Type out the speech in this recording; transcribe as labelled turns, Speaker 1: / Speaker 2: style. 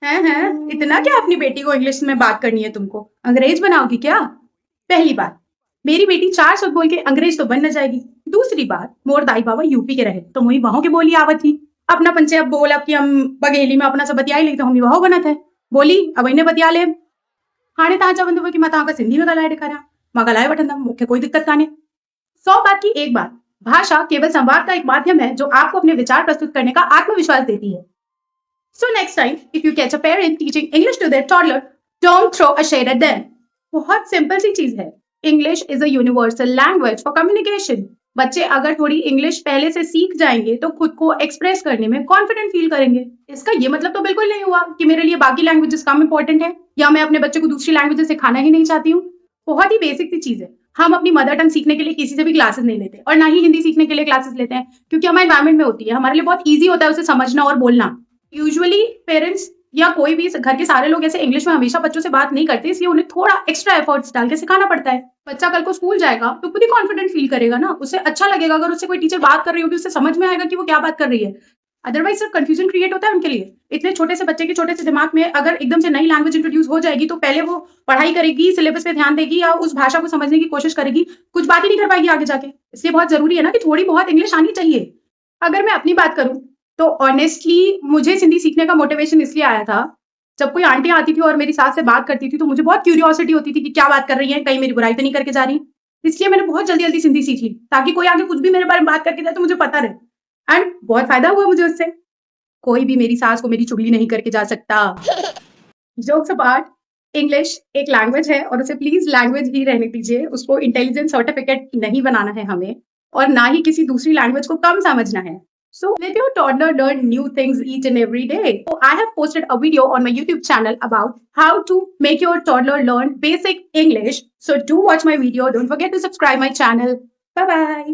Speaker 1: हैं इतना क्या अपनी बेटी को इंग्लिश में बात करनी है तुमको? अंग्रेज बनाओगी क्या? पहली बात, मेरी बेटी 4 शब्द बोल के अंग्रेज तो बन न जाएगी। दूसरी बात, मोर दाई बाबा यूपी के रहे तो मुई वहां के बोली आवत थी। अपना पंचे अब बोला कि हम बघेली में अपना सब बतियाई लेते हम वहां बनत है बोली अब इन्हें बतिया ले हाणे ताजा बंधु की मैं ताका सिंधी में गलाए दिखा मां गलाए बटन मुख्य कोई दिक्कत काने। 100 बात की एक बात, भाषा केवल संवाद का एक माध्यम है जो आपको अपने विचार प्रस्तुत करने का आत्मविश्वास देती है। So next time, if you catch a parent teaching English to their toddler, don't throw a shade at them. बहुत सिंपल सी चीज है। English is a universal language for communication. बच्चे अगर थोड़ी इंग्लिश पहले से सीख जाएंगे तो खुद को एक्सप्रेस करने में कॉन्फिडेंट फील करेंगे। इसका ये मतलब तो बिल्कुल नहीं हुआ कि मेरे लिए बाकी लैंग्वेजेस कम इंपॉर्टेंट है या मैं अपने बच्चे को दूसरी लैंग्वेजेस सिखाना ही नहीं चाहती हूँ। बहुत ही बेसिक सी चीज है। हम अपनी मदर टंग सीखने के लिए किसी से भी क्लासेस नहीं लेते और ना ही हिंदी सीखने के लिए क्लासेस लेते हैं क्योंकि हमारे एनवायरमेंट में होती है। हमारे लिए बहुत ईजी होता है उसे समझना और बोलना। यूजुअली पेरेंट्स या कोई भी घर के सारे लोग ऐसे इंग्लिश में हमेशा बच्चों से बात नहीं करते, इसलिए उन्हें थोड़ा एक्स्ट्रा एफर्ट्स डाल के सिखाना पड़ता है। बच्चा कल को स्कूल जाएगा तो खुद ही कॉन्फिडेंट फील करेगा ना, उसे अच्छा लगेगा। अगर उससे कोई टीचर बात कर रही होगी उसे समझ में आएगा कि वो क्या बात कर रही है। अदरवाइज सर कंफ्यूजन क्रिएट होता है उनके लिए। इतने छोटे से बच्चे के छोटे से दिमाग में अगर एकदम से नई लैंग्वेज इंट्रोड्यूस हो जाएगी तो पहले वो पढ़ाई करेगी, सिलेबस पे ध्यान देगी या उस भाषा को समझने की कोशिश करेगी, कुछ बात ही नहीं कर पाएगी आगे जाके। इसलिए बहुत जरूरी है ना कि थोड़ी बहुत इंग्लिश आनी चाहिए। अगर मैं अपनी बात करूं तो ऑनेस्टली मुझे हिंदी सीखने का मोटिवेशन इसलिए आया था, जब कोई आंटी आती थी और मेरी सास से बात करती थी तो मुझे बहुत क्यूरियोसिटी होती थी कि क्या बात कर रही है, कहीं मेरी बुराई तो नहीं करके जा रही। इसलिए मैंने बहुत जल्दी जल्दी हिंदी सीख ली ताकि कोई आगे कुछ भी मेरे बारे में बात करके जाए तो मुझे पता रहे। एंड बहुत फायदा हुआ मुझे उससे। कोई भी मेरी सास को मेरी चुगली नहीं करके जा सकता। जोक्स अपार्ट, इंग्लिश एक लैंग्वेज है और उसे प्लीज लैंग्वेज ही रहने दीजिए। उसको इंटेलिजेंस सर्टिफिकेट नहीं बनाना है हमें और ना ही किसी दूसरी लैंग्वेज को कम समझना है। So let your toddler learn new things each and every day. So I have posted a video on my YouTube channel about how to make your toddler learn basic English. So do watch my video. Don't forget to subscribe my channel. Bye bye.